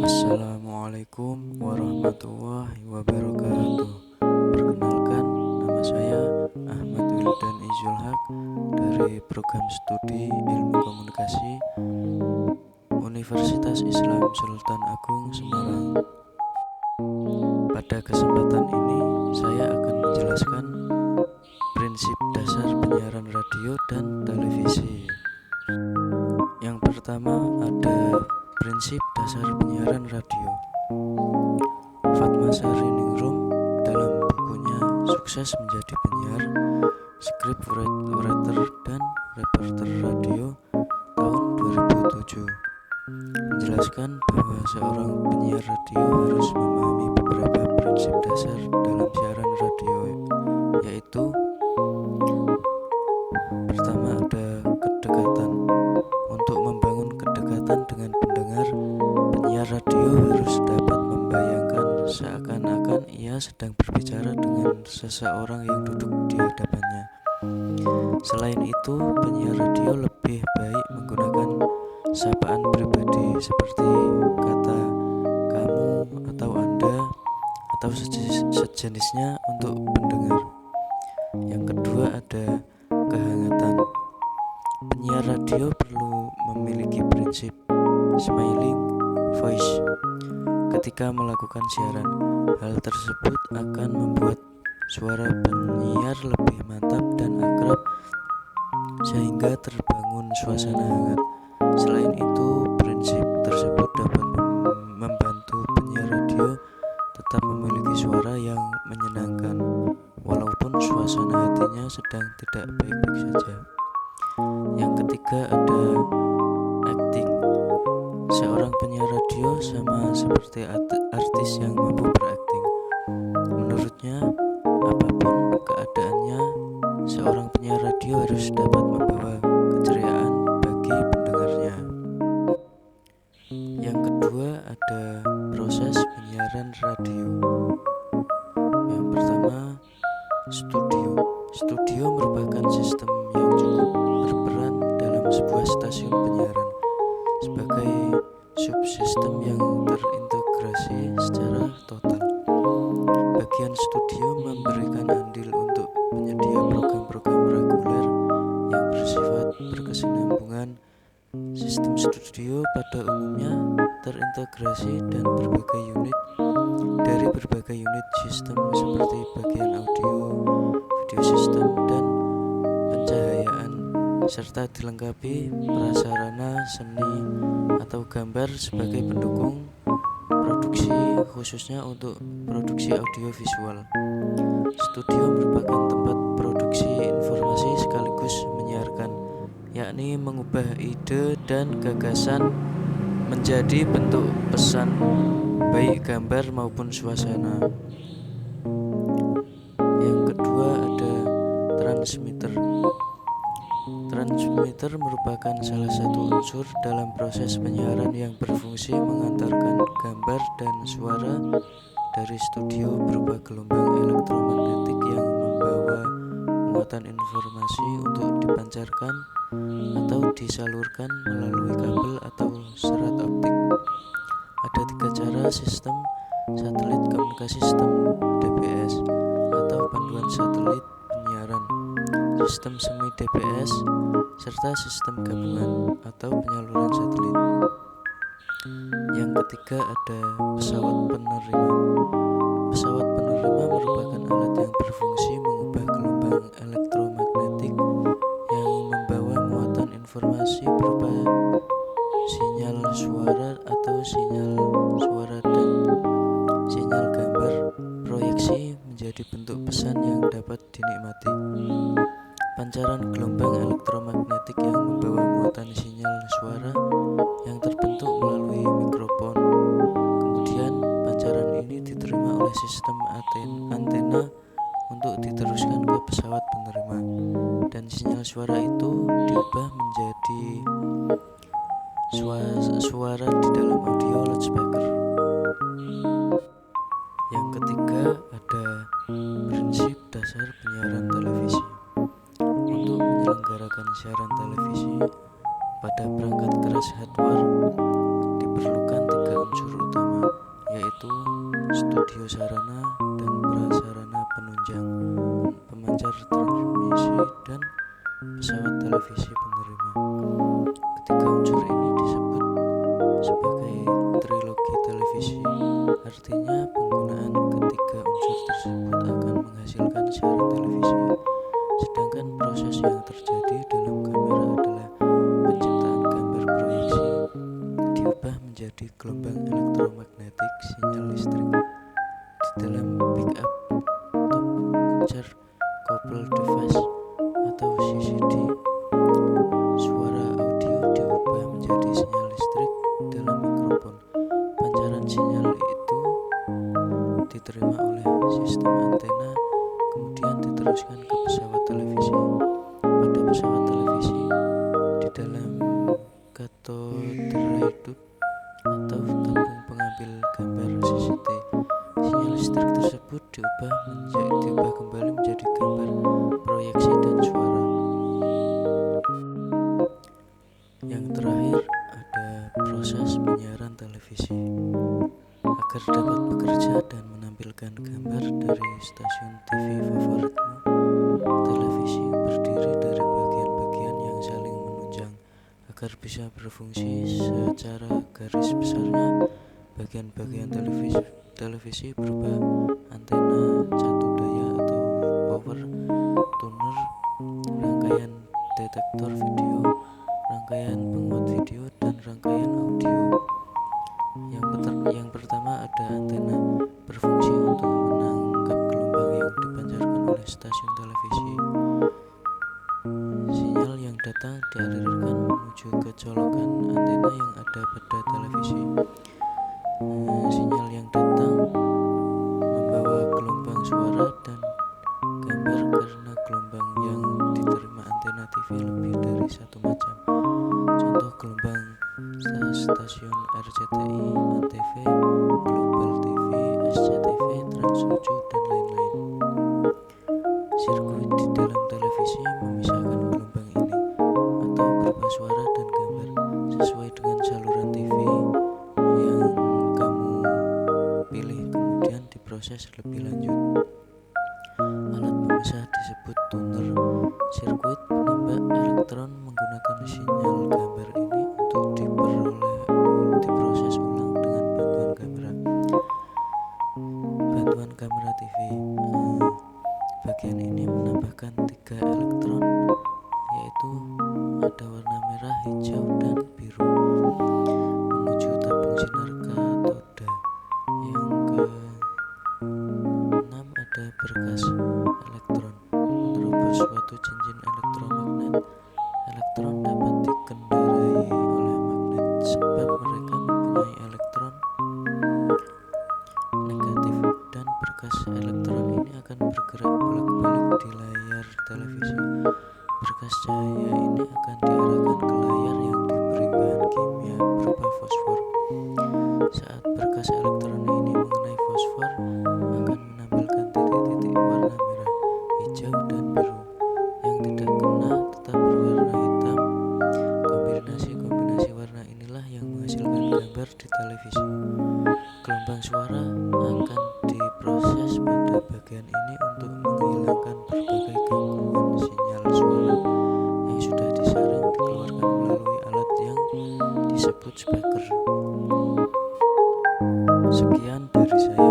Assalamualaikum warahmatullahi wabarakatuh. Perkenalkan, nama saya Ahmad Wildan Izulhaq dari Program Studi Ilmu Komunikasi Universitas Islam Sultan Agung Semarang. Pada kesempatan ini saya akan menjelaskan prinsip dasar penyiaran radio dan televisi. Yang pertama ada prinsip dasar penyiaran radio. Fatmazari Ningrum dalam bukunya Sukses Menjadi Penyiar, Scriptwriter dan Reporter Radio tahun 2007 menjelaskan bahwa seorang penyiar radio harus memahami beberapa prinsip dasar dalam siaran radio, yaitu pertama ada kedekatan. Untuk membangun kedekatan dengan pendengar, penyiar radio harus dapat membayangkan seakan-akan ia sedang berbicara dengan seseorang yang duduk di hadapannya. Selain itu, penyiar radio lebih baik menggunakan sapaan pribadi seperti kata kamu atau Anda atau sejenisnya untuk pendengar. Yang kedua ada kehangatan. Penyiar radio perlu memiliki prinsip smiling voice ketika melakukan siaran. Hal tersebut akan membuat suara penyiar lebih mantap dan akrab sehingga terbangun suasana hangat. Selain itu, prinsip tersebut dapat membantu penyiar radio tetap memiliki suara yang menyenangkan walaupun suasana hatinya sedang tidak baik-baik saja. Yang ketiga ada acting. Seorang penyiar radio sama seperti artis yang mampu berakting. Menurutnya, apapun keadaannya, seorang penyiar radio harus dapat membawa keceriaan bagi pendengarnya. Yang kedua ada proses penyiaran radio. Yang pertama, studio. Studio merupakan sistem yang cukup berperan dalam sebuah stasiun penyiaran sebagai subsistem yang terintegrasi secara total. Bagian studio memberikan andil untuk penyedia program-program reguler yang bersifat berkesinambungan. Sistem studio pada umumnya terintegrasi dan berbagai unit dari berbagai unit sistem seperti bagian audio, video sistem, dan pencahayaan, serta dilengkapi prasarana seni atau gambar sebagai pendukung produksi, khususnya untuk produksi audiovisual. Studio merupakan tempat produksi informasi sekaligus menyiarkan, yakni mengubah ide dan gagasan menjadi bentuk pesan, baik gambar maupun suasana. Yang kedua ada transmitter. Transmitter merupakan salah satu unsur dalam proses penyiaran yang berfungsi mengantarkan gambar dan suara dari studio berupa gelombang elektromagnetik yang membawa muatan informasi untuk dipancarkan atau disalurkan melalui kabel atau serat optik. Ada 3 cara sistem satelit komunikasi, sistem DBS atau panduan satelit penyiaran, sistem semi DBS, serta sistem gabungan atau penyaluran satelit. Yang ketiga ada pesawat penerima. Pesawat penerima merupakan alat yang berfungsi mengubah gelombang elektromagnetik yang membawa muatan informasi berupa sinyal suara atau sinyal suara dan sinyal gambar proyeksi menjadi bentuk pesan yang dapat dinikmati. Pancaran gelombang elektromagnetik yang membawa muatan sinyal suara yang terbentuk melalui mikrofon. Kemudian pancaran ini diterima oleh sistem antena untuk diteruskan ke pesawat penerima, dan sinyal suara itu diubah menjadi suara di dalam audio loudspeaker. Yang ketiga ada prinsip dasar penyiaran televisi. Untuk menyelenggarakan siaran televisi pada perangkat keras hardware diperlukan 3 unsur utama. yaitu studio sarana dan prasarana penunjang, pemancar transmisi, dan pesawat televisi penerima. Ketiga unsur ini disebut sebagai trilogi televisi. Artinya penggunaan ketiga unsur tersebut akan menghasilkan siaran televisi. Sedangkan proses yang terjadi dalam kamera adalah penciptaan gambar proyeksi diubah menjadi gelombang elektromagnetik sinyal listrik di dalam pick up top charge coupled device atau CCD. Suara audio diubah menjadi sinyal listrik dalam mikrofon. Pancaran sinyal itu diterima oleh sistem antena, kemudian diteruskan ke pesawat televisi. Pada pesawat televisi, di dalam cathode ray tube atau tabung pengambil gambar CCD, sinyal listrik tersebut diubah kembali menjadi gambar proyeksi dan suara. Yang terakhir ada proses penyiaran televisi. Agar dapat bekerja dan menampilkan gambar dari stasiun TV favoritmu, televisi berdiri dari bagian-bagian yang saling menunjang. Agar bisa berfungsi secara garis besarnya, bagian-bagian televisi berupa antena, catu daya atau power tuner, rangkaian detektor video, rangkaian penguat video, dan rangkaian audio. Yang pertama ada antena, berfungsi untuk menangkap gelombang yang dipancarkan oleh stasiun televisi. Sinyal yang datang dialirkan menuju ke colokan antena yang ada pada televisi. Sinyal yang datang membawa gelombang suara dan gambar karena gelombang yang diterima antena TV lebih dari satu macam. Contoh gelombang stasiun RCTI, ANTV, Global TV, SCTV, Trans 7, dan lain-lain. Sirkuit di dalam televisi memisahkan gelombang ini atau berupa suara dan gambar sesuai dengan saluran TV yang kamu pilih, kemudian diproses lebih lanjut. Alat pemisah disebut tuner. Sirkuit penembak elektron menggunakan sinyal gambar ini untuk diproses ulang dengan bantuan kamera TV. Bagian ini menambahkan 3 elektron, yaitu ada warna merah, hijau, dan biru, menuju tabung sinar katoda. Yang ke-6 ada berkas elektron, menerobos suatu cincin elektromagnet. Elektron dapat dikendarai oleh magnet sebab mereka mempunyai elektron negatif, dan berkas elektron ini akan bergerak bolak-balik di layar televisi. Berkas cahaya ini akan diarahkan ke layar yang diberi bahan kimia berupa fosfor. Saat berkas elektron ini mengenai fosfor, akan menampilkan titik-titik warna merah, hijau, dan biru. Yang tidak kena tetap berwarna hitam. Kombinasi warna inilah yang menghasilkan gambar di televisi. Gelombang suara akan diproses pada bagian ini untuk menghilangkan berbagai gangguan sinyal suara yang sudah disaring dikeluarkan melalui alat yang disebut speaker. Sekian dari saya.